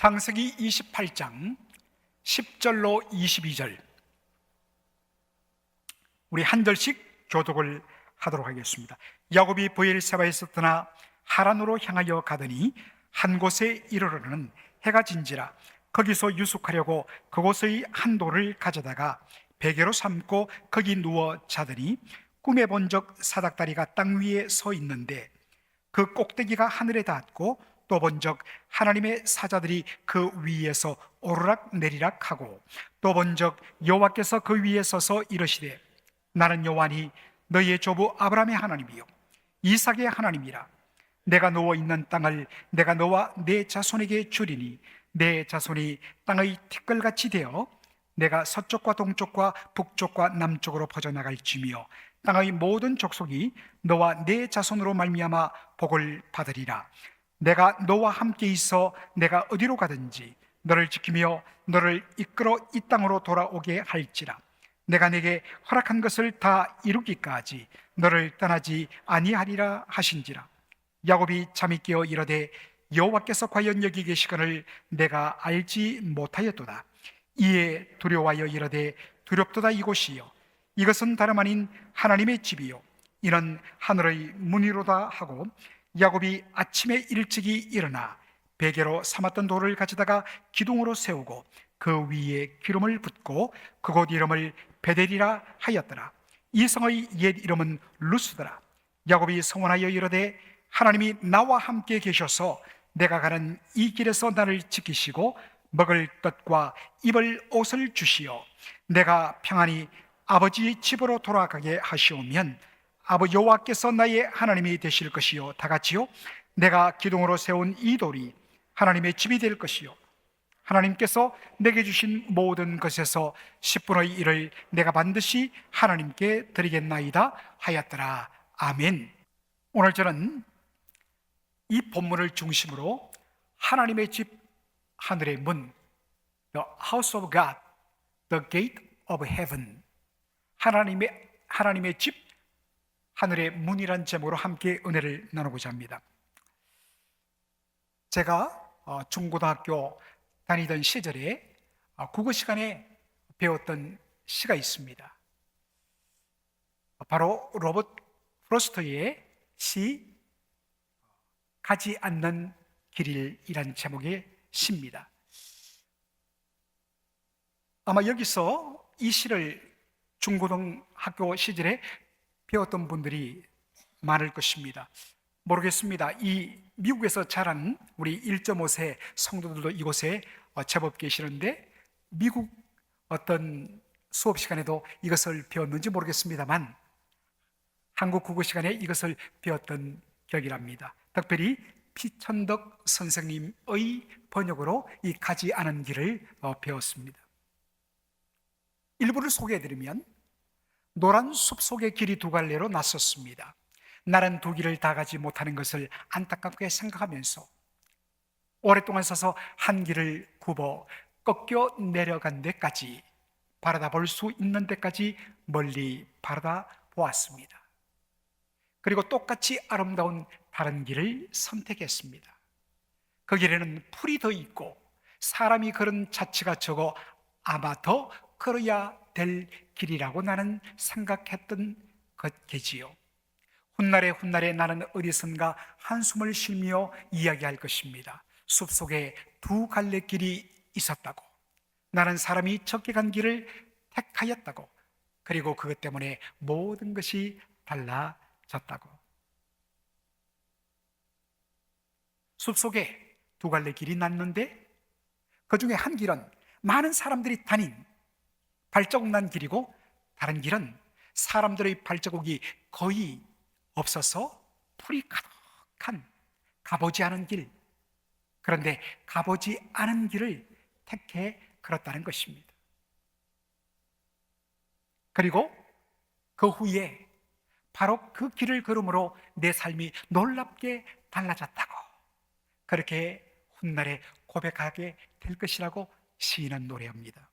창세기 28장 10절로 22절, 우리 한 절씩 교독을 하도록 하겠습니다. 야곱이 브엘세바에서 떠나 하란으로 향하여 가더니 한 곳에 이르러는 해가 진지라. 거기서 유숙하려고 그곳의 한 돌을 가져다가 베개로 삼고 거기 누워 자더니 꿈에 본 적 사닥다리가 땅 위에 서 있는데 그 꼭대기가 하늘에 닿았고, 또 본 적 하나님의 사자들이 그 위에서 오르락 내리락 하고, 또 본 적 여호와께서 그 위에 서서 이르시되, 나는 여호와니 너희의 조부 아브라함의 하나님이요 이삭의 하나님이라. 내가 누워 있는 땅을 내가 너와 내 자손에게 주리니 내 자손이 땅의 티끌같이 되어 내가 서쪽과 동쪽과 북쪽과 남쪽으로 퍼져나갈지며 땅의 모든 족속이 너와 내 자손으로 말미암아 복을 받으리라. 내가 너와 함께 있어 내가 어디로 가든지 너를 지키며 너를 이끌어 이 땅으로 돌아오게 할지라. 내가 내게 허락한 것을 다 이루기까지 너를 떠나지 아니하리라 하신지라. 야곱이 잠이 깨어 이르되, 여호와께서 과연 여기 계시거늘 내가 알지 못하였도다. 이에 두려워하여 이르되, 두렵도다 이곳이요 이것은 다름 아닌 하나님의 집이요 이는 하늘의 문이로다 하고, 야곱이 아침에 일찍이 일어나 베개로 삼았던 돌을 가져다가 기둥으로 세우고 그 위에 기름을 붓고 그곳 이름을 베델이라 하였더라. 이 성의 옛 이름은 루스더라. 야곱이 서원하여 이르되, 하나님이 나와 함께 계셔서 내가 가는 이 길에서 나를 지키시고 먹을 것과 입을 옷을 주시어 내가 평안히 아버지 집으로 돌아가게 하시오면 여호와께서 나의 하나님이 되실 것이요 다같이요 내가 기둥으로 세운 이 돌이 하나님의 집이 될 것이요 하나님께서 내게 주신 모든 것에서 10분의 1을 내가 반드시 하나님께 드리겠나이다 하였더라. 아멘. 오늘 저는 이 본문을 중심으로 하나님의 집, 하늘의 문, The house of God, the gate of heaven, 하나님의 집, 하늘의 문이란 제목으로 함께 은혜를 나누고자 합니다. 제가 중고등학교 다니던 시절에 국어 시간에 배웠던 시가 있습니다. 바로 로버트 프로스트의 시 가지 않는 길이란 제목의 시입니다. 아마 여기서 이 시를 중고등학교 시절에 배웠던 분들이 많을 것입니다. 모르겠습니다. 이 미국에서 자란 우리 1.5세 성도들도 이곳에 제법 계시는데, 미국 어떤 수업 시간에도 이것을 배웠는지 모르겠습니다만 한국 국어 시간에 이것을 배웠던 기억이 납니다. 특별히 피천덕 선생님의 번역으로 이 가지 않은 길을 배웠습니다. 일부를 소개해드리면, 노란 숲속의 길이 두 갈래로 나섰습니다. 나는 두 길을 다 가지 못하는 것을 안타깝게 생각하면서 오랫동안 서서 한 길을 굽어 꺾여 내려간 데까지, 바라다 볼 수 있는 데까지 멀리 바라다 보았습니다. 그리고 똑같이 아름다운 다른 길을 선택했습니다. 그 길에는 풀이 더 있고 사람이 걸은 자취가 적어 아마 더 걸어야 될 길이라고 나는 생각했던 것이지요. 훗날에 나는 어디선가 한숨을 쉬며 이야기할 것입니다. 숲속에 두 갈래 길이 있었다고, 나는 사람이 적게 간 길을 택하였다고, 그리고 그것 때문에 모든 것이 달라졌다고. 숲속에 두 갈래 길이 났는데 그 중에 한 길은 많은 사람들이 다닌 발자국 난 길이고, 다른 길은 사람들의 발자국이 거의 없어서 풀이 가득한 가보지 않은 길, 그런데 가보지 않은 길을 택해 걸었다는 것입니다. 그리고 그 후에 바로 그 길을 걸음으로 내 삶이 놀랍게 달라졌다고, 그렇게 훗날에 고백하게 될 것이라고 시인은 노래합니다.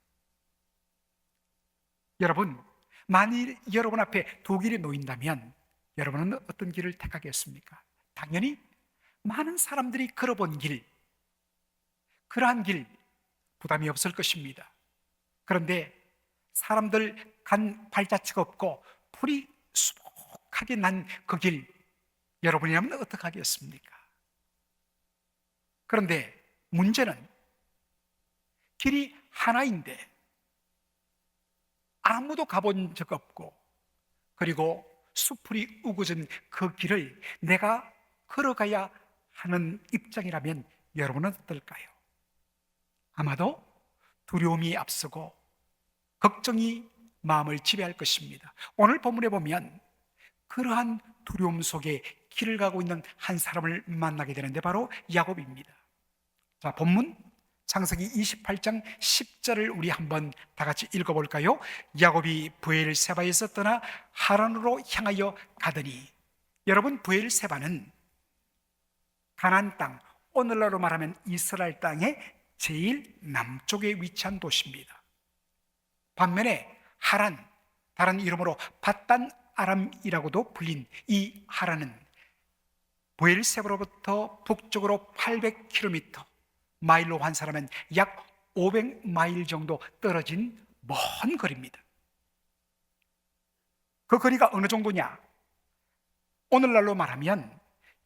여러분, 만일 여러분 앞에 두 길이 놓인다면 여러분은 어떤 길을 택하겠습니까? 당연히 많은 사람들이 걸어본 길, 그러한 길 부담이 없을 것입니다. 그런데 사람들 간 발자취가 없고 풀이 수북하게 난 그 길, 여러분이라면 어떻게 하겠습니까? 그런데 문제는 길이 하나인데 아무도 가본 적 없고, 그리고 수풀이 우거진 그 길을 내가 걸어가야 하는 입장이라면 여러분은 어떨까요? 아마도 두려움이 앞서고 걱정이 마음을 지배할 것입니다. 오늘 본문에 보면 그러한 두려움 속에 길을 가고 있는 한 사람을 만나게 되는데 바로 야곱입니다. 자, 본문 창세기 28장 10절을 우리 한번 다 같이 읽어볼까요? 야곱이 브엘세바에서 떠나 하란으로 향하여 가더니, 여러분, 브엘세바는 가나안 땅, 오늘날로 말하면 이스라엘 땅의 제일 남쪽에 위치한 도시입니다. 반면에 하란, 다른 이름으로 밧단 아람이라고도 불린 이 하란은 브엘세바로부터 북쪽으로 800km, 마일로 환산하면 약 500마일 정도 떨어진 먼 거리입니다. 그 거리가 어느 정도냐? 오늘날로 말하면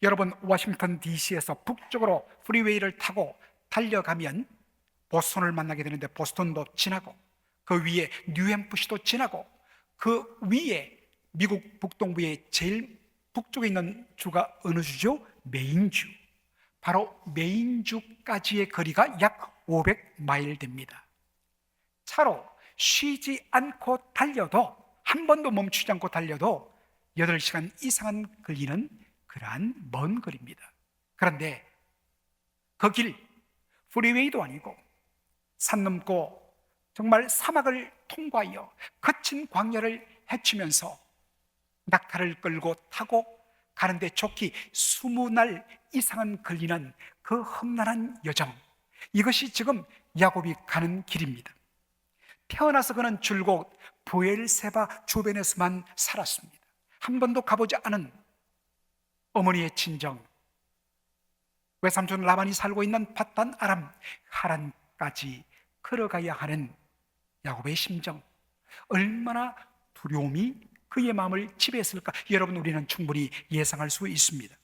여러분, 워싱턴 DC에서 북쪽으로 프리웨이를 타고 달려가면 보스턴을 만나게 되는데 보스턴도 지나고, 그 위에 뉴햄프시도 지나고, 그 위에 미국 북동부의 제일 북쪽에 있는 주가 어느 주죠? 메인주. 바로 메인주까지의 거리가 약 500마일 됩니다. 차로 쉬지 않고 달려도, 한 번도 멈추지 않고 달려도 8시간 이상은 걸리는 그러한 먼 거리입니다. 그런데 그 길, 프리웨이도 아니고 산 넘고 정말 사막을 통과하여 거친 광야를 헤치면서 낙타를 끌고 타고 가는데 좋기 20날 이상은 걸리는 그 험난한 여정, 이것이 지금 야곱이 가는 길입니다. 태어나서 그는 줄곧 브엘세바 주변에서만 살았습니다. 한 번도 가보지 않은 어머니의 친정, 외삼촌 라반이 살고 있는 밧단 아람 하란까지 걸어가야 하는 야곱의 심정, 얼마나 두려움이 그의 마음을 지배했을까? 여러분, 우리는 충분히 예상할 수 있습니다.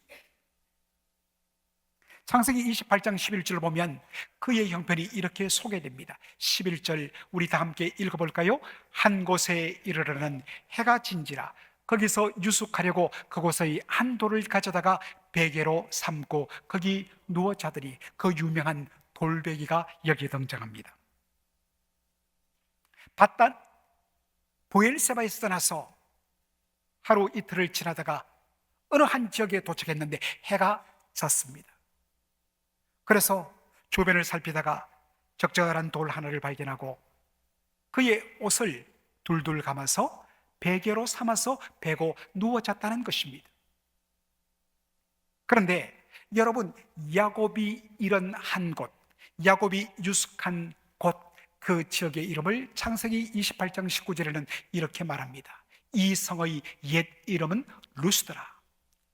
창세기 28장 11절을 보면 그의 형편이 이렇게 소개됩니다. 11절 우리 다 함께 읽어볼까요? 한 곳에 이르러는 해가 진지라 거기서 유숙하려고 그곳의 한 돌을 가져다가 베개로 삼고 거기 누워 자더니, 그 유명한 돌베개가 여기에 등장합니다. 밧단 브엘세바에서 떠나서 하루 이틀을 지나다가 어느 한 지역에 도착했는데 해가 졌습니다. 그래서 주변을 살피다가 적절한 돌 하나를 발견하고 그의 옷을 둘둘 감아서 베개로 삼아서 베고 누워 잤다는 것입니다. 그런데 여러분, 야곱이 이런 한 곳, 야곱이 유숙한 곳, 그 지역의 이름을 창세기 28장 19절에는 이렇게 말합니다. 이 성의 옛 이름은 루스드라.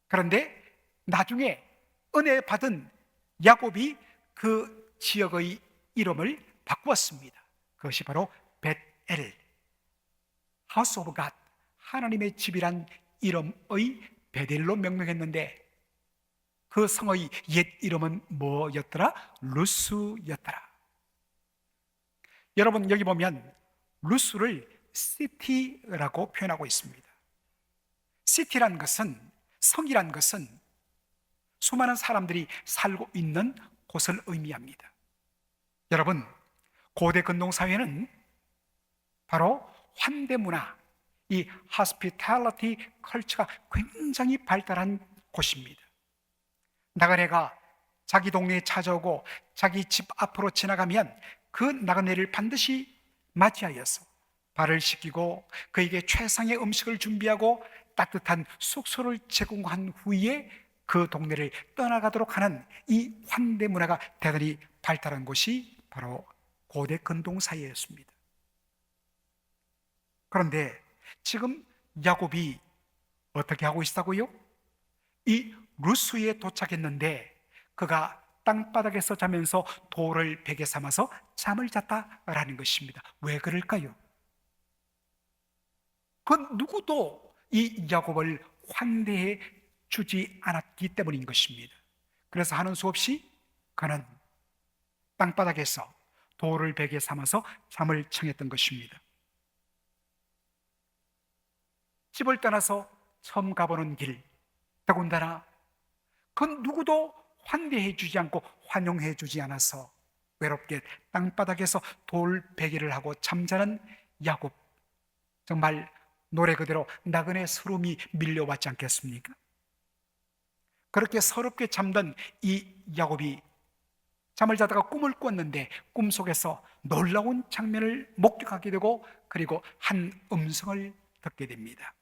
그런데 나중에 은혜 받은 야곱이 그 지역의 이름을 바꾸었습니다. 그것이 바로 벳엘, 하우스 오브 갓, 하나님의 집이란 이름의 베델로 명명했는데 그 성의 옛 이름은 뭐였더라? 루스였더라. 여러분, 여기 보면 루스를 시티라고 표현하고 있습니다. 시티란 것은, 성이란 것은 수많은 사람들이 살고 있는 곳을 의미합니다. 여러분, 고대 근동사회는 바로 환대 문화, 이 hospitality 컬처가 굉장히 발달한 곳입니다. 나그네가 자기 동네에 찾아오고 자기 집 앞으로 지나가면 그 나그네를 반드시 맞이하여서 발을 씻기고 그에게 최상의 음식을 준비하고 따뜻한 숙소를 제공한 후에 그 동네를 떠나가도록 하는 이 환대 문화가 대단히 발달한 곳이 바로 고대 근동사회였습니다. 그런데 지금 야곱이 어떻게 하고 있다고요? 이 루스에 도착했는데 그가 땅바닥에서 자면서 돌을 베개 삼아서 잠을 잤다라는 것입니다. 왜 그럴까요? 그 누구도 이 야곱을 환대해 주지 않았기 때문인 것입니다. 그래서 하는 수 없이 그는 땅바닥에서 돌을 베개 삼아서 잠을 청했던 것입니다. 집을 떠나서 처음 가보는 길, 더군다나 그 누구도 환대해 주지 않고 환영해 주지 않아서 외롭게 땅바닥에서 돌 베개를 하고 잠자는 야곱, 정말 노래 그대로 나그네 서름이 밀려왔지 않겠습니까? 그렇게 서럽게 잠든 이 야곱이 잠을 자다가 꿈을 꿨는데 꿈속에서 놀라운 장면을 목격하게 되고 그리고 한 음성을 듣게 됩니다.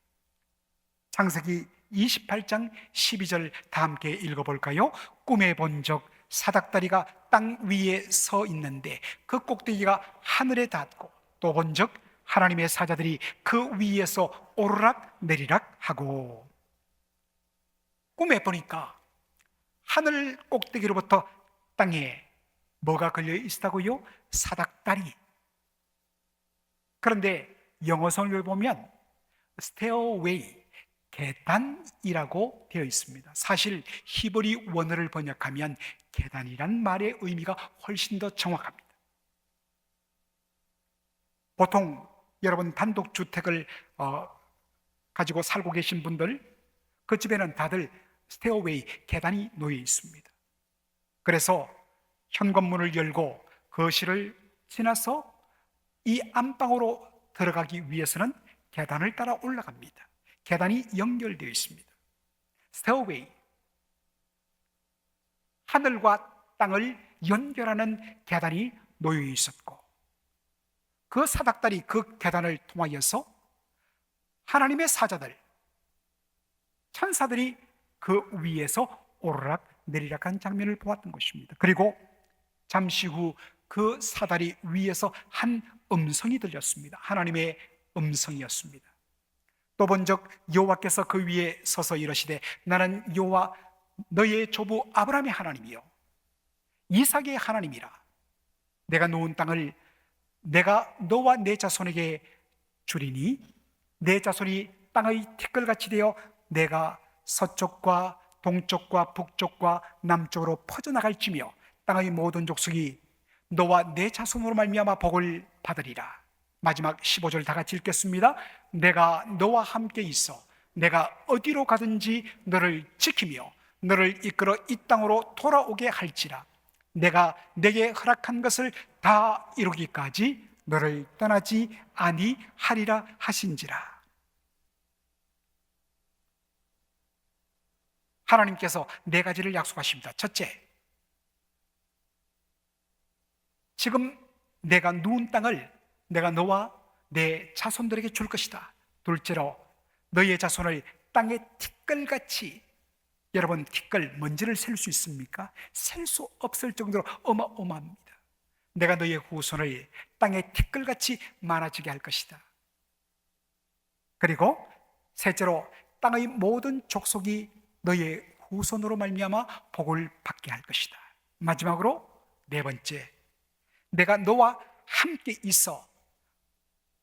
창세기 28장 12절 다 함께 읽어볼까요? 꿈에 본 적 사닥다리가 땅 위에 서 있는데 그 꼭대기가 하늘에 닿고 또 본 적 하나님의 사자들이 그 위에서 오르락 내리락 하고. 꿈에 보니까 하늘 꼭대기로부터 땅에 뭐가 걸려 있다고요? 사닥다리. 그런데 영어성을 보면 stairway, 계단이라고 되어 있습니다. 사실 히브리 원어를 번역하면 계단이란 말의 의미가 훨씬 더 정확합니다. 보통 여러분 단독주택을 가지고 살고 계신 분들, 그 집에는 다들 스테어웨이, 계단이 놓여 있습니다. 그래서 현관문을 열고 거실을 지나서 이 안방으로 들어가기 위해서는 계단을 따라 올라갑니다. 계단이 연결되어 있습니다. 스테어웨이, 하늘과 땅을 연결하는 계단이 놓여 있었고 그 사닥다리, 그 계단을 통하여서 하나님의 사자들, 천사들이 그 위에서 오르락 내리락한 장면을 보았던 것입니다. 그리고 잠시 후 그 사다리 위에서 한 음성이 들렸습니다. 하나님의 음성이었습니다. 또 본 적 여호와께서 그 위에 서서 이르시되 나는 여호와 너의 조부 아브라함의 하나님이요 이삭의 하나님이라. 내가 놓은 땅을 내가 너와 내 자손에게 주리니 내 자손이 땅의 티끌같이 되어 내가 서쪽과 동쪽과 북쪽과 남쪽으로 퍼져나갈지며 땅의 모든 족속이 너와 내 자손으로 말미암아 복을 받으리라. 마지막 15절 다 같이 읽겠습니다. 내가 너와 함께 있어 내가 어디로 가든지 너를 지키며 너를 이끌어 이 땅으로 돌아오게 할지라. 내가 내게 허락한 것을 다 이루기까지 너를 떠나지 아니하리라 하신지라. 하나님께서 네 가지를 약속하십니다. 첫째, 지금 내가 누운 땅을 내가 너와 내 자손들에게 줄 것이다. 둘째로 너의 자손을 땅의 티끌같이, 여러분 티끌 먼지를 셀 수 있습니까? 셀 수 없을 정도로 어마어마합니다. 내가 너의 후손을 땅의 티끌같이 많아지게 할 것이다. 그리고 셋째로 땅의 모든 족속이 너의 후손으로 말미암아 복을 받게 할 것이다. 마지막으로 네 번째, 내가 너와 함께 있어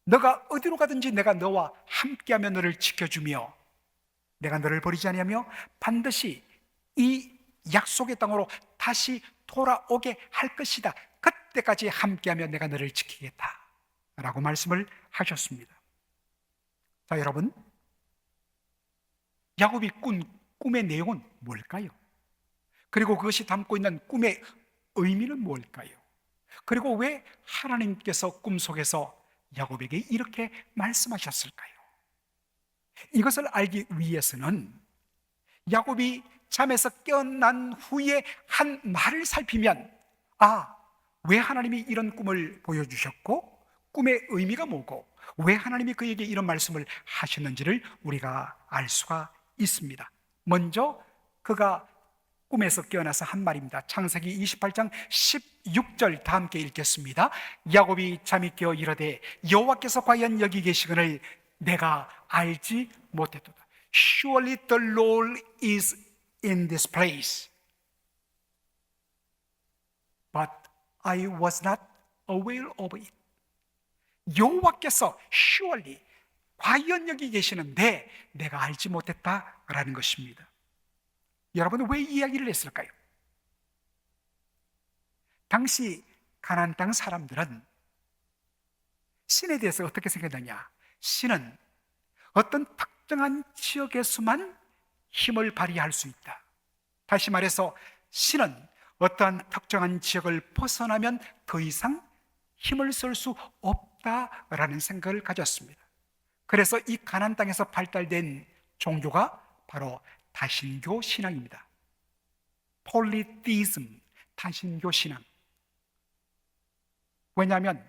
너가 어디로 가든지 내가 너와 함께하며 너를 지켜주며 내가 너를 버리지 아니하며 반드시 이 약속의 땅으로 다시 돌아오게 할 것이다. 그때까지 함께하며 내가 너를 지키겠다 라고 말씀을 하셨습니다. 자, 여러분, 야곱이 꾼 꿈의 내용은 뭘까요? 그리고 그것이 담고 있는 꿈의 의미는 뭘까요? 그리고 왜 하나님께서 꿈속에서 야곱에게 이렇게 말씀하셨을까요? 이것을 알기 위해서는 야곱이 잠에서 깨어난 후에 한 말을 살피면 왜 하나님이 이런 꿈을 보여주셨고 꿈의 의미가 뭐고 왜 하나님이 그에게 이런 말씀을 하셨는지를 우리가 알 수가 있습니다. 먼저 그가 꿈에서 깨어나서 한 말입니다. 창세기 28장 16절 다 함께 읽겠습니다. 야곱이 잠이 깨어 이르되 여호와께서 과연 여기 계시거늘 내가 알지 못했도다. Surely the Lord is in this place. I was not aware of it. 여호와께서 surely 과연 여기 계시는데 내가 알지 못했다라는 것입니다. 여러분, 왜 이 이야기를 했을까요? 당시 가나안 땅 사람들은 신에 대해서 어떻게 생각했느냐? 신은 어떤 특정한 지역에서만 힘을 발휘할 수 있다. 다시 말해서 신은 어떠한 특정한 지역을 벗어나면 더 이상 힘을 쓸 수 없다라는 생각을 가졌습니다. 그래서 이 가나안 땅에서 발달된 종교가 바로 다신교 신앙입니다. 폴리티즘, 다신교 신앙. 왜냐하면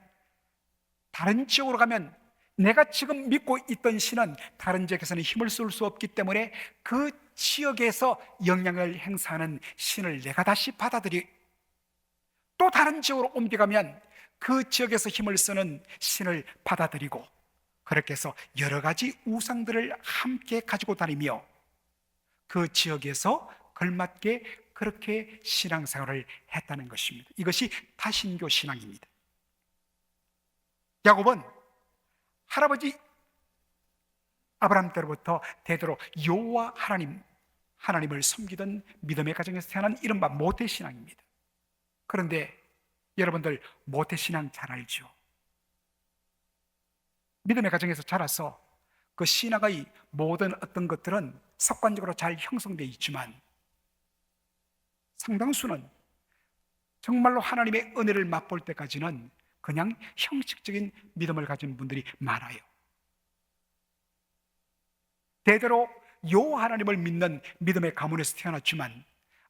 다른 지역으로 가면 내가 지금 믿고 있던 신은 다른 지역에서는 힘을 쓸 수 없기 때문에 그 지역에서 영향을 행사하는 신을 내가 다시 받아들이, 또 다른 지역으로 옮겨가면 그 지역에서 힘을 쓰는 신을 받아들이고, 그렇게 해서 여러 가지 우상들을 함께 가지고 다니며 그 지역에서 걸맞게 그렇게 신앙생활을 했다는 것입니다. 이것이 다신교 신앙입니다. 야곱은 할아버지 아브라함 때로부터 대대로 여호와 하나님을 섬기던 믿음의 가정에서 태어난 이른바 모태신앙입니다. 그런데 여러분들 모태신앙 잘 알죠? 믿음의 가정에서 자라서 그 신앙의 모든 어떤 것들은 습관적으로 잘 형성되어 있지만 상당수는 정말로 하나님의 은혜를 맛볼 때까지는 그냥 형식적인 믿음을 가진 분들이 많아요. 대대로 여호와 하나님을 믿는 믿음의 가문에서 태어났지만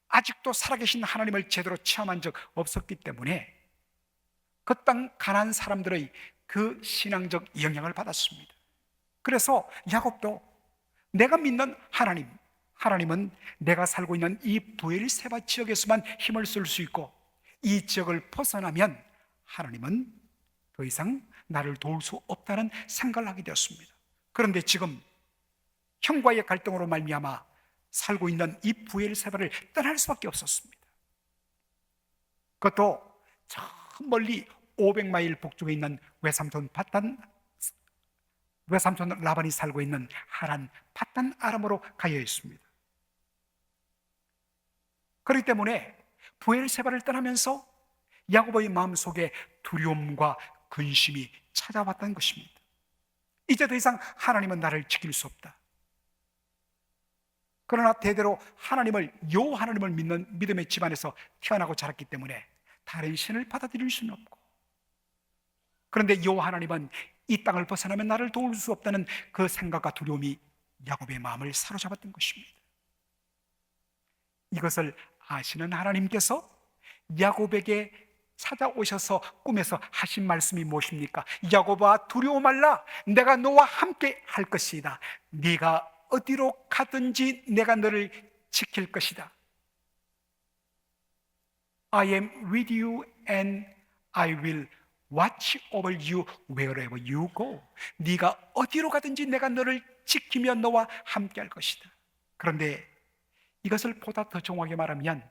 아직도 살아계신 하나님을 제대로 체험한 적 없었기 때문에 그 땅 가나안 사람들의 그 신앙적 영향을 받았습니다. 그래서 야곱도 내가 믿는 하나님은 내가 살고 있는 이 브엘세바 지역에서만 힘을 쓸 수 있고, 이 지역을 벗어나면 하나님은 더 이상 나를 도울 수 없다는 생각을 하게 되었습니다. 그런데 지금 형과의 갈등으로 말미암아 살고 있는 이 브엘세바를 떠날 수밖에 없었습니다. 그것도 저 멀리 500마일 북쪽에 있는 외삼촌 라반이 살고 있는 하란 팟단 아람으로 가야 했습니다. 그렇기 때문에 브엘세바를 떠나면서 야곱의 마음속에 두려움과 근심이 찾아왔다는 것입니다. 이제 더 이상 하나님은 나를 지킬 수 없다. 그러나 대대로 여호와 하나님을 믿는 믿음의 집안에서 태어나고 자랐기 때문에 다른 신을 받아들일 수는 없고, 그런데 여호와 하나님은 이 땅을 벗어나면 나를 도울 수 없다는 그 생각과 두려움이 야곱의 마음을 사로잡았던 것입니다. 이것을 아시는 하나님께서 야곱에게 찾아오셔서 꿈에서 하신 말씀이 무엇입니까? 야곱아, 두려워 말라. 내가 너와 함께 할 것이다. 네가 어디로 가든지 내가 너를 지킬 것이다. I am with you and I will watch over you wherever you go. 네가 어디로 가든지 내가 너를 지키며 너와 함께 할 것이다. 그런데 이것을 보다 더 정확하게 말하면,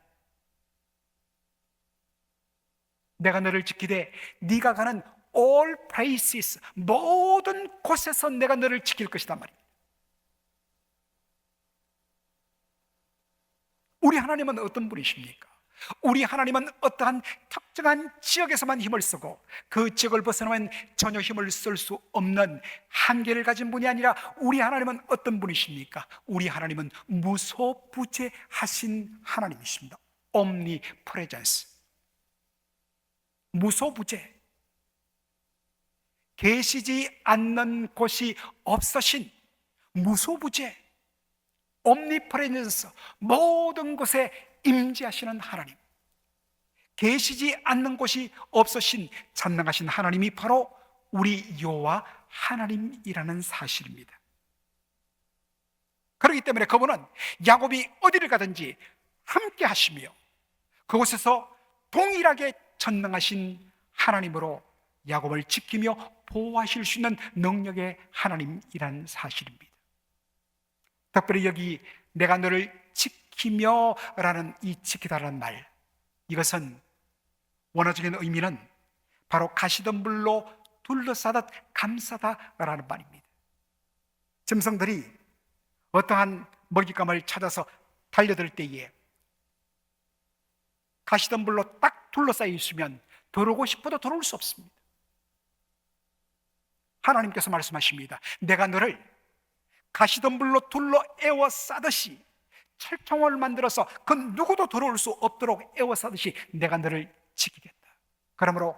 내가 너를 지키되 네가 가는 all places, 모든 곳에서 내가 너를 지킬 것이다 말입니다. 우리 하나님은 어떤 분이십니까? 우리 하나님은 어떠한 특정한 지역에서만 힘을 쓰고 그 지역을 벗어나면 전혀 힘을 쓸 수 없는 한계를 가진 분이 아니라, 우리 하나님은 어떤 분이십니까? 우리 하나님은 무소부재하신 하나님이십니다. omnipresence, 무소부재, 계시지 않는 곳이 없으신 무소부재, omnipresence, 모든 곳에 임재하시는 하나님, 계시지 않는 곳이 없으신 전능하신 하나님이 바로 우리 여호와 하나님이라는 사실입니다. 그렇기 때문에 그분은 야곱이 어디를 가든지 함께 하시며 그곳에서 동일하게 전능하신 하나님으로 야곱을 지키며 보호하실 수 있는 능력의 하나님이라는 사실입니다. 특별히 여기 내가 너를 지키며 라는 이 지키다라는 말, 이것은 원어적인 의미는 바로 가시덤불로 둘러싸듯 감싸다라는 말입니다. 짐승들이 어떠한 먹잇감을 찾아서 달려들 때에 가시덤불로 딱 둘러싸여 있으면 들어오고 싶어도 들어올 수 없습니다. 하나님께서 말씀하십니다. 내가 너를 가시덤불로 둘러 에워싸듯이, 철통을 만들어서 그 누구도 들어올 수 없도록 에워싸듯이 내가 너를 지키겠다. 그러므로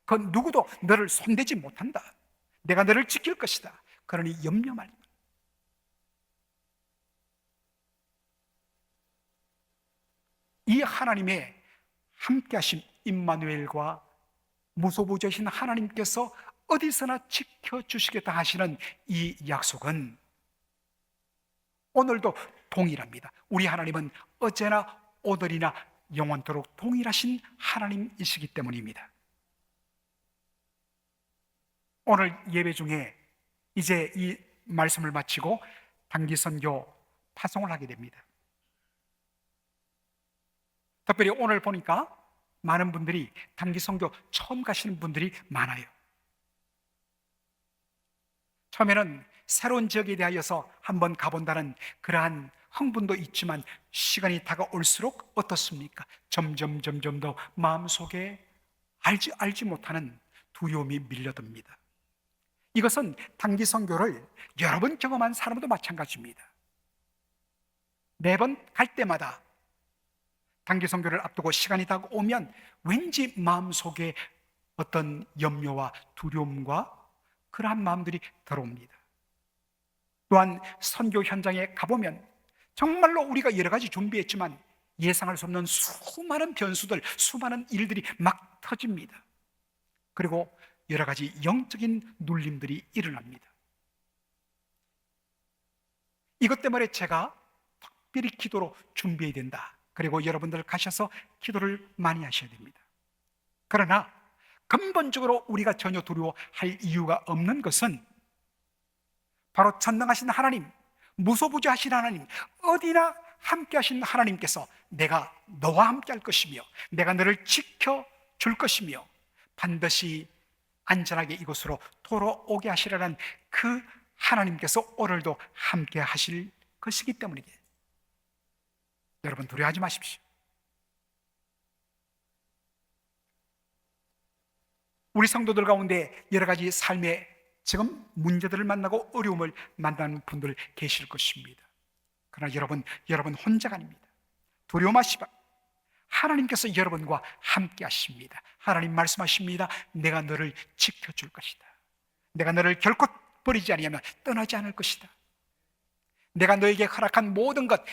그 누구도 너를 손대지 못한다. 내가 너를 지킬 것이다. 그러니 염려 말입니다. 이 하나님의 함께하신 임마누엘과 무소부재신 하나님께서 어디서나 지켜주시겠다 하시는 이 약속은 오늘도 동일합니다. 우리 하나님은 어제나 오늘이나 영원토록 동일하신 하나님이시기 때문입니다. 오늘 예배 중에 이제 이 말씀을 마치고 단기 선교 파송을 하게 됩니다. 특별히 오늘 보니까 많은 분들이 단기 선교 처음 가시는 분들이 많아요. 처음에는 새로운 지역에 대하여서 한번 가본다는 그러한 흥분도 있지만 시간이 다가올수록 어떻습니까? 점점 더 마음속에 알지 못하는 두려움이 밀려듭니다. 이것은 단기 선교를 여러 번 경험한 사람도 마찬가지입니다. 매번 갈 때마다 단기 선교를 앞두고 시간이 다가오면 왠지 마음속에 어떤 염려와 두려움과 그러한 마음들이 들어옵니다. 또한 선교 현장에 가보면 정말로 우리가 여러 가지 준비했지만 예상할 수 없는 수많은 변수들, 수많은 일들이 막 터집니다. 그리고 여러 가지 영적인 눌림들이 일어납니다. 이것 때문에 제가 특별히 기도로 준비해야 된다. 그리고 여러분들 가셔서 기도를 많이 하셔야 됩니다. 그러나 근본적으로 우리가 전혀 두려워할 이유가 없는 것은 바로 전능하신 하나님, 무소부재하신 하나님, 어디나 함께 하신 하나님께서 내가 너와 함께 할 것이며 내가 너를 지켜줄 것이며 반드시 안전하게 이곳으로 돌아오게 하시라는 그 하나님께서 오늘도 함께 하실 것이기 때문이게 여러분 두려워하지 마십시오. 우리 성도들 가운데 여러 가지 삶의 지금 문제들을 만나고 어려움을 만나는 분들 계실 것입니다. 그러나 여러분 혼자가 아닙니다. 두려워 마시바. 하나님께서 여러분과 함께 하십니다. 하나님 말씀하십니다. 내가 너를 지켜줄 것이다. 내가 너를 결코 버리지 아니하며 떠나지 않을 것이다. 내가 너에게 허락한 모든 것,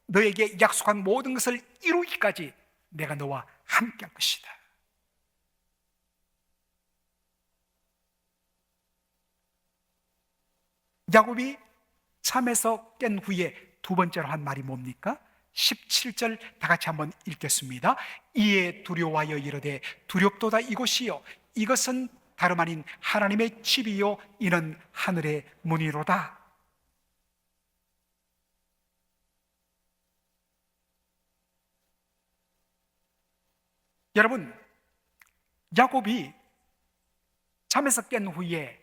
너에게 약속한 모든 것을 이루기까지 내가 너와 함께 할 것이다. 야곱이 잠에서 깬 후에 두 번째로 한 말이 뭡니까? 17절 다 같이 한번 읽겠습니다. 이에 두려워하여 이르되 두렵도다 이곳이요 이것은 다름 아닌 하나님의 집이요 이는 하늘의 문이로다. 여러분, 야곱이 잠에서 깬 후에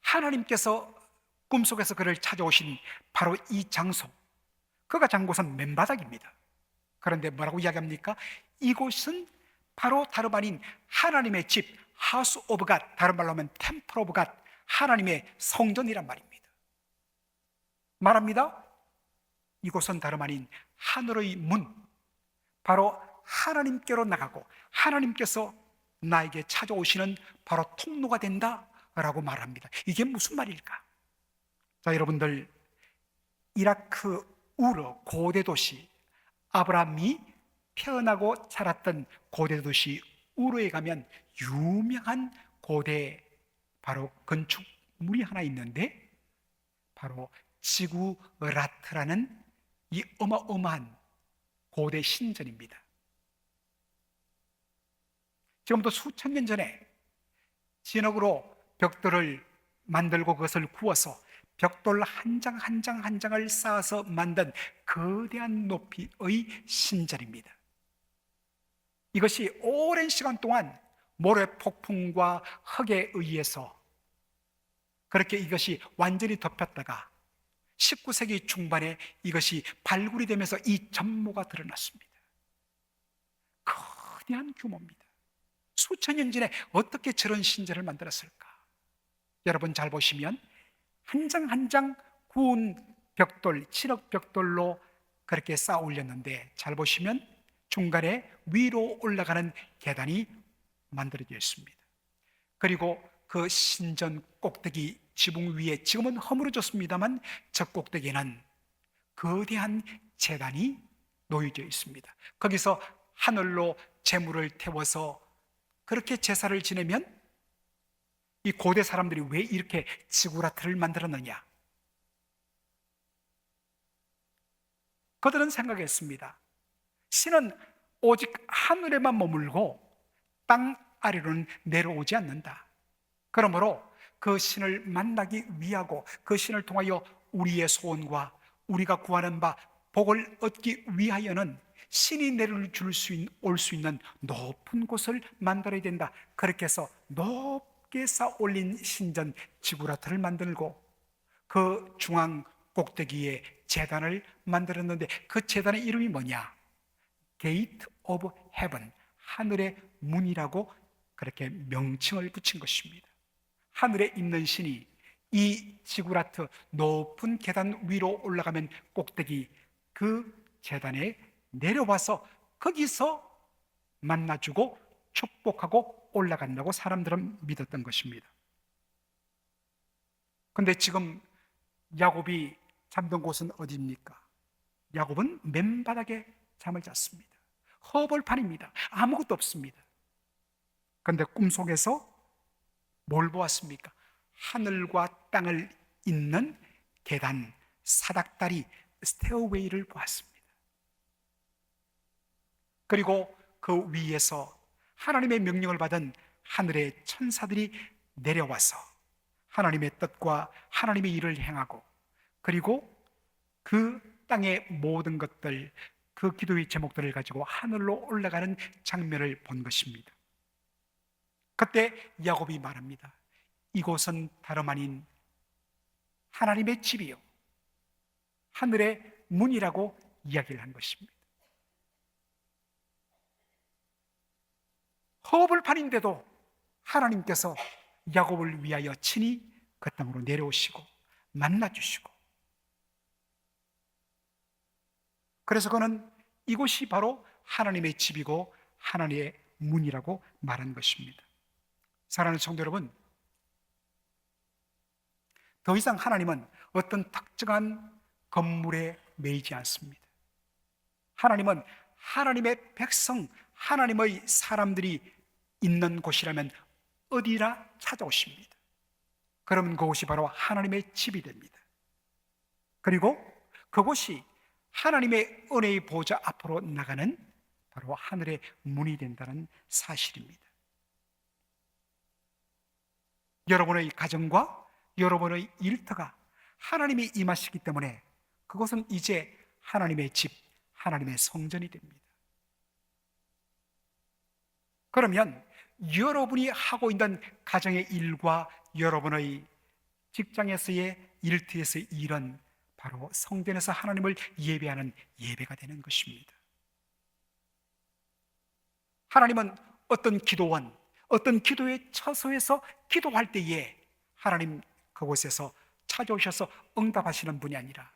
하나님께서 꿈속에서 그를 찾아오신 바로 이 장소, 그가 잔 곳은 맨바닥입니다. 그런데 뭐라고 이야기합니까? 이곳은 바로 다름 아닌 하나님의 집, 하우스 오브 갓, 다른 말로 하면 템플 오브 갓, 하나님의 성전이란 말입니다. 말합니다. 이곳은 다름 아닌 하늘의 문, 바로 하나님께로 나가고 하나님께서 나에게 찾아오시는 바로 통로가 된다라고 말합니다. 이게 무슨 말일까? 자, 여러분들, 이라크 우르 고대 도시, 아브라함이 태어나고 자랐던 고대 도시 우르에 가면 유명한 고대 바로 건축물이 하나 있는데 바로 지구라트라는 이 어마어마한 고대 신전입니다. 지금부터 수천 년 전에 진흙으로 벽돌을 만들고 그것을 구워서 벽돌 한 장 한 장 한 장을 쌓아서 만든 거대한 높이의 신전입니다. 이것이 오랜 시간 동안 모래 폭풍과 흙에 의해서 그렇게 이것이 완전히 덮였다가 19세기 중반에 이것이 발굴이 되면서 이 전모가 드러났습니다. 거대한 규모입니다. 수천 년 전에 어떻게 저런 신전을 만들었을까? 여러분 잘 보시면 한 장 한 장 구운 벽돌, 칠흑 벽돌로 그렇게 쌓아 올렸는데, 잘 보시면 중간에 위로 올라가는 계단이 만들어져 있습니다. 그리고 그 신전 꼭대기 지붕 위에 지금은 허물어졌습니다만 저 꼭대기에는 거대한 제단이 놓여져 있습니다. 거기서 하늘로 재물을 태워서 그렇게 제사를 지내면 이 고대 사람들이 왜 이렇게 지구라트를 만들었느냐? 그들은 생각했습니다. 신은 오직 하늘에만 머물고 땅 아래로는 내려오지 않는다. 그러므로 그 신을 만나기 위하고 그 신을 통하여 우리의 소원과 우리가 구하는 바 복을 얻기 위하여는 신이 올 수 있는 높은 곳을 만들어야 된다. 그렇게 해서 높게 쌓아 올린 신전 지구라트를 만들고 그 중앙 꼭대기에 제단을 만들었는데, 그 제단의 이름이 뭐냐? Gate of Heaven, 하늘의 문이라고 그렇게 명칭을 붙인 것입니다. 하늘에 있는 신이 이 지구라트 높은 계단 위로 올라가면 꼭대기 그 제단에 내려와서 거기서 만나주고 축복하고 올라간다고 사람들은 믿었던 것입니다. 그런데 지금 야곱이 잠든 곳은 어디입니까? 야곱은 맨바닥에 잠을 잤습니다. 허벌판입니다. 아무것도 없습니다. 그런데 꿈속에서 뭘 보았습니까? 하늘과 땅을 잇는 계단, 사닥다리, 스테어웨이를 보았습니다. 그리고 그 위에서 하나님의 명령을 받은 하늘의 천사들이 내려와서 하나님의 뜻과 하나님의 일을 행하고, 그리고 그 땅의 모든 것들, 그 기도의 제목들을 가지고 하늘로 올라가는 장면을 본 것입니다. 그때 야곱이 말합니다. 이곳은 다름 아닌 하나님의 집이요, 하늘의 문이라고 이야기를 한 것입니다. 허벌판인데도 하나님께서 야곱을 위하여 친히 그 땅으로 내려오시고 만나주시고, 그래서 그는 이곳이 바로 하나님의 집이고 하나님의 문이라고 말한 것입니다. 사랑하는 성도 여러분, 더 이상 하나님은 어떤 특정한 건물에 매이지 않습니다. 하나님은 하나님의 백성, 하나님의 사람들이 있는 곳이라면 어디나 찾아오십니다. 그러면 그곳이 바로 하나님의 집이 됩니다. 그리고 그곳이 하나님의 은혜의 보좌 앞으로 나가는 바로 하늘의 문이 된다는 사실입니다. 여러분의 가정과 여러분의 일터가 하나님이 임하시기 때문에 그것은 이제 하나님의 집, 하나님의 성전이 됩니다. 그러면 여러분이 하고 있는 가정의 일과 여러분의 직장에서의 일터에서의 일은 바로 성전에서 하나님을 예배하는 예배가 되는 것입니다. 하나님은 어떤 기도원, 어떤 기도의 처소에서 기도할 때에 하나님 그곳에서 찾아오셔서 응답하시는 분이 아니라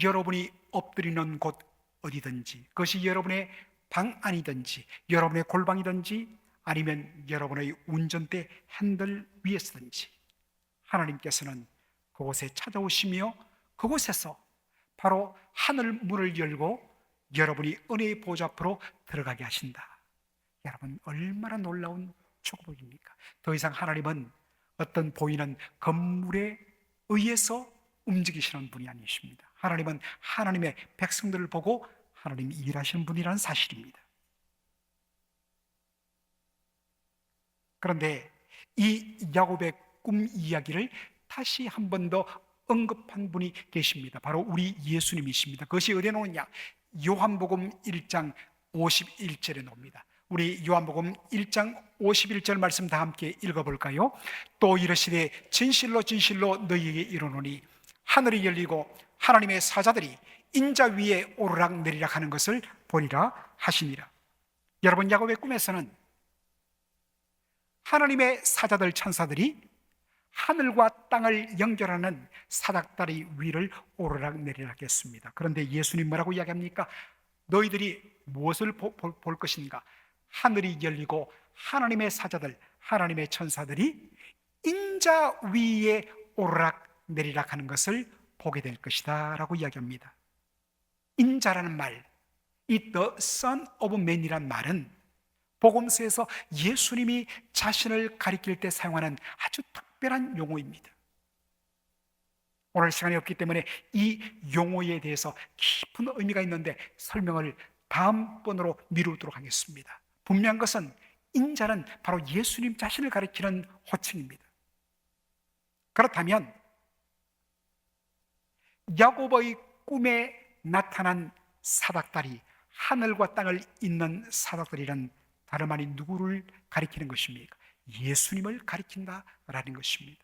여러분이 엎드리는 곳 어디든지, 그것이 여러분의 방 안이든지 여러분의 골방이든지 아니면 여러분의 운전대 핸들 위에서든지 하나님께서는 그곳에 찾아오시며 그곳에서 바로 하늘 문을 열고 여러분이 은혜의 보좌 앞으로 들어가게 하신다. 여러분, 얼마나 놀라운 축복입니까? 더 이상 하나님은 어떤 보이는 건물에 의해서 움직이시는 분이 아니십니다. 하나님은 하나님의 백성들을 보고 하나님이 일하시는 분이라는 사실입니다. 그런데 이 야곱의 꿈 이야기를 다시 한 번 더 언급한 분이 계십니다. 바로 우리 예수님이십니다. 그것이 어디에 나오느냐? 요한복음 1장 51절에 나옵니다. 우리 요한복음 1장 51절 말씀 다 함께 읽어볼까요? 또 이르시되 진실로 진실로 너희에게 이르노니 하늘이 열리고 하나님의 사자들이 인자 위에 오르락 내리락 하는 것을 보리라 하시니라. 여러분, 야곱의 꿈에서는 하나님의 사자들, 천사들이 하늘과 땅을 연결하는 사닥다리 위를 오르락 내리락 했습니다. 그런데 예수님 뭐라고 이야기합니까? 너희들이 무엇을 볼 것인가? 하늘이 열리고 하나님의 사자들, 하나님의 천사들이 인자 위에 오르락 내리락 하는 것을 보게 될 것이다 라고 이야기합니다. 인자라는 말, 이 The Son of Man이란 말은 복음서에서 예수님이 자신을 가리킬 때 사용하는 아주 특별한 용어입니다. 오늘 시간이 없기 때문에 이 용어에 대해서 깊은 의미가 있는데 설명을 다음번으로 미루도록 하겠습니다. 분명한 것은 인자는 바로 예수님 자신을 가리키는 호칭입니다. 그렇다면 야곱의 꿈에 나타난 사닥다리, 하늘과 땅을 잇는 사닥다리는 다름 아닌 누구를 가리키는 것입니까? 예수님을 가리킨다라는 것입니다.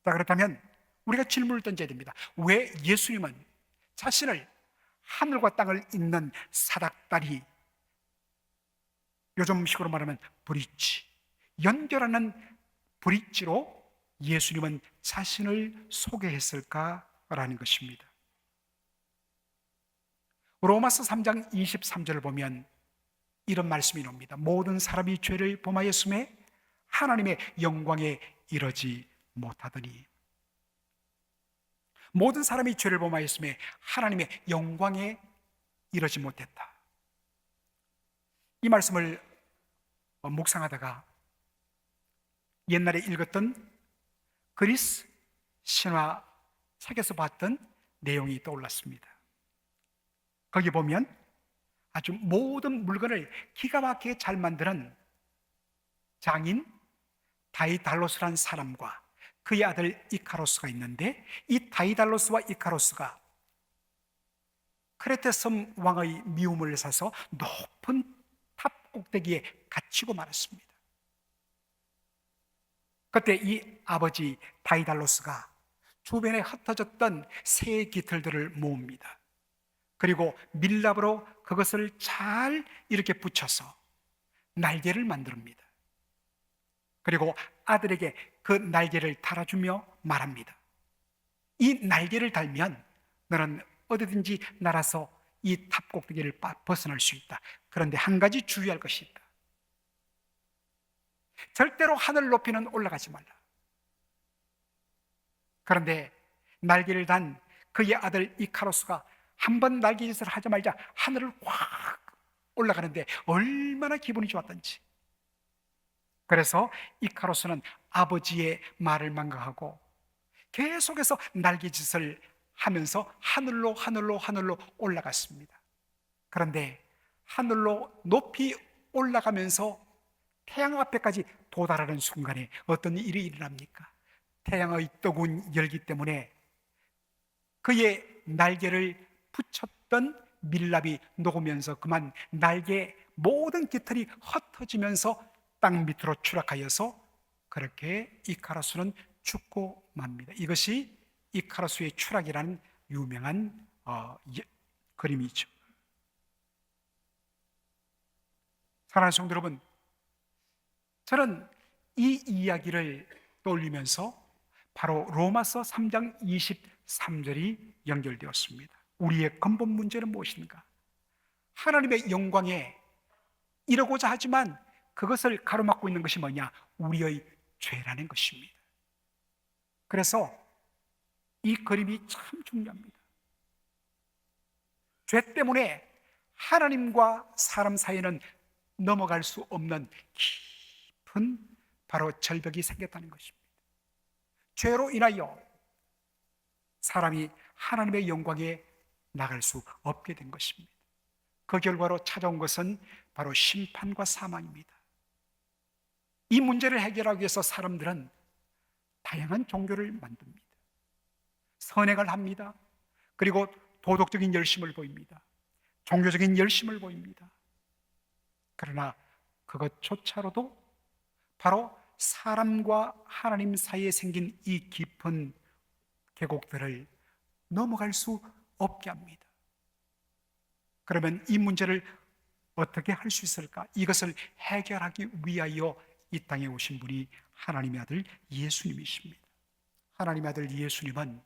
자, 그렇다면 우리가 질문을 던져야 됩니다. 왜 예수님은 자신을 하늘과 땅을 잇는 사닥다리, 요즘식으로 말하면 브릿지, 연결하는 브릿지로 예수님은 자신을 소개했을까라는 것입니다. 로마서 3장 23절을 보면 이런 말씀이 나옵니다. 모든 사람이 죄를 범하였음에 하나님의 영광에 이르지 못하더니, 모든 사람이 죄를 범하였음에 하나님의 영광에 이르지 못했다. 이 말씀을 묵상하다가 옛날에 읽었던 그리스 신화 책에서 봤던 내용이 떠올랐습니다. 거기 보면 아주 모든 물건을 기가 막히게 잘 만드는 장인 다이달로스라는 사람과 그의 아들 이카로스가 있는데, 이 다이달로스와 이카로스가 크레테 섬 왕의 미움을 사서 높은 탑 꼭대기에 갇히고 말았습니다. 그때 이 아버지 다이달로스가 주변에 흩어졌던 새 깃털들을 모읍니다. 그리고 밀랍으로 그것을 잘 이렇게 붙여서 날개를 만듭니다. 그리고 아들에게 그 날개를 달아주며 말합니다. 이 날개를 달면 너는 어디든지 날아서 이 탑 꼭대기를 벗어날 수 있다. 그런데 한 가지 주의할 것이 있다. 절대로 하늘 높이는 올라가지 말라. 그런데 날개를 단 그의 아들 이카로스가 한 번 날개짓을 하자마자 하늘을 확 올라가는데 얼마나 기분이 좋았던지. 그래서 이카로스는 아버지의 말을 망각하고 계속해서 날개짓을 하면서 하늘로 올라갔습니다. 그런데 하늘로 높이 올라가면서 태양 앞에까지 도달하는 순간에 어떤 일이 일어납니까? 태양의 뜨거운 열기 때문에 그의 날개를 붙였던 밀랍이 녹으면서 그만 날개 모든 깃털이 흩어지면서 땅 밑으로 추락하여서 그렇게 이카로스는 죽고 맙니다. 이것이 이카로스의 추락이라는 유명한 그림이죠. 사랑하는 성도 여러분, 저는 이 이야기를 떠올리면서 바로 로마서 3장 23절이 연결되었습니다. 우리의 근본 문제는 무엇인가? 하나님의 영광에 이르고자 하지만 그것을 가로막고 있는 것이 뭐냐? 우리의 죄라는 것입니다. 그래서 이 그림이 참 중요합니다. 죄 때문에 하나님과 사람 사이에는 넘어갈 수 없는 깊은 바로 절벽이 생겼다는 것입니다. 죄로 인하여 사람이 하나님의 영광에 나갈 수 없게 된 것입니다. 그 결과로 찾아온 것은 바로 심판과 사망입니다. 이 문제를 해결하기 위해서 사람들은 다양한 종교를 만듭니다. 선행을 합니다. 그리고 도덕적인 열심을 보입니다. 종교적인 열심을 보입니다. 그러나 그것조차로도 바로 사람과 하나님 사이에 생긴 이 깊은 계곡들을 넘어갈 수 없게 합니다. 그러면 이 문제를 어떻게 할 수 있을까? 이것을 해결하기 위하여 이 땅에 오신 분이 하나님의 아들 예수님이십니다. 하나님의 아들 예수님은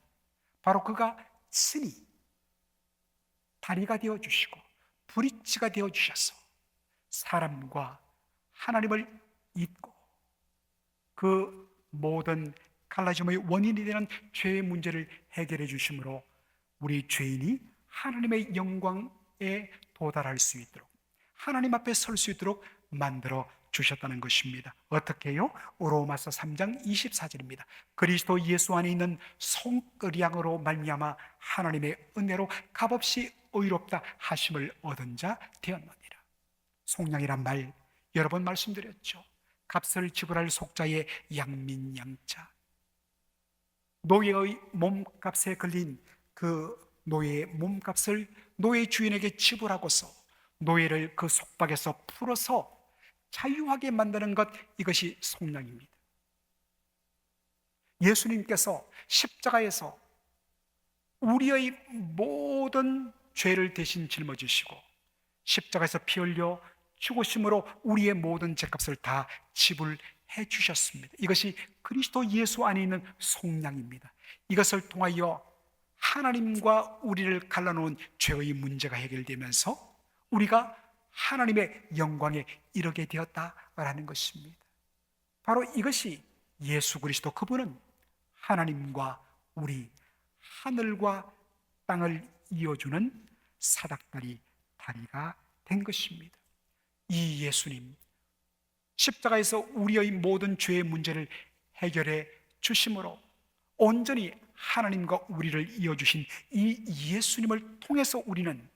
바로 그가 친히 다리가 되어주시고 브릿지가 되어주셔서 사람과 하나님을 잇고 그 모든 갈라짐의 원인이 되는 죄의 문제를 해결해 주심으로 우리 죄인이 하나님의 영광에 도달할 수 있도록, 하나님 앞에 설 수 있도록 만들어 주셨다는 것입니다. 어떻게 해요? 로마서 3장 24절입니다. 그리스도 예수 안에 있는 손가락으로 말미암아 하나님의 은혜로 값없이 의롭다 하심을 얻은 자 되었느니라. 속량이란 말 여러 번 말씀드렸죠. 값을 지불할 속자의 양민양자, 노예의 몸값에 걸린 그 노예의 몸값을 노예 주인에게 지불하고서 노예를 그 속박에서 풀어서 자유하게 만드는 것, 이것이 속량입니다. 예수님께서 십자가에서 우리의 모든 죄를 대신 짊어지시고 십자가에서 피 흘려 죽으심으로 우리의 모든 죄값을 다 지불해 주셨습니다. 이것이 그리스도 예수 안에 있는 속량입니다. 이것을 통하여 하나님과 우리를 갈라놓은 죄의 문제가 해결되면서 우리가 하나님의 영광에 이르게 되었다라는 것입니다. 바로 이것이 예수 그리스도, 그분은 하나님과 우리, 하늘과 땅을 이어주는 사닥다리 다리가 된 것입니다. 이 예수님, 십자가에서 우리의 모든 죄의 문제를 해결해 주심으로 온전히 하나님과 우리를 이어주신 이 예수님을 통해서 우리는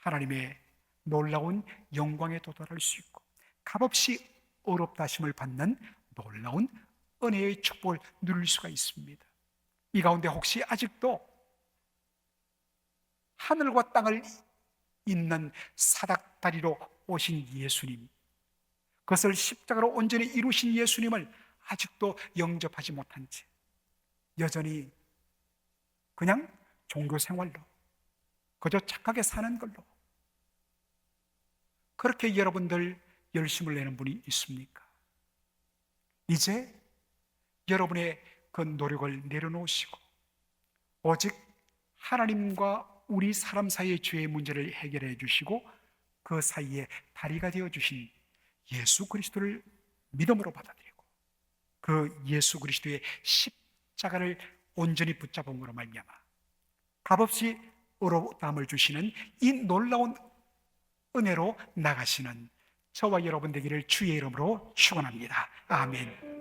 하나님의 놀라운 영광에 도달할 수 있고 값없이 의롭다 하심을 받는 놀라운 은혜의 축복을 누릴 수가 있습니다. 이 가운데 혹시 아직도 하늘과 땅을 잇는 사닥다리로 오신 예수님, 그것을 십자가로 온전히 이루신 예수님을 아직도 영접하지 못한 채 여전히 그냥 종교 생활로, 그저 착하게 사는 걸로 그렇게 여러분들 열심을 내는 분이 있습니까? 이제 여러분의 그 노력을 내려놓으시고 오직 하나님과 우리 사람 사이의 죄의 문제를 해결해 주시고 그 사이에 다리가 되어 주신 예수 그리스도를 믿음으로 받아들이고 그 예수 그리스도의 십자가를 온전히 붙잡음으로 말미암아 값없이 의롭다함을 주시는 이 놀라운 은혜로 나가시는 저와 여러분 되기를 주의 이름으로 축원합니다. 아멘.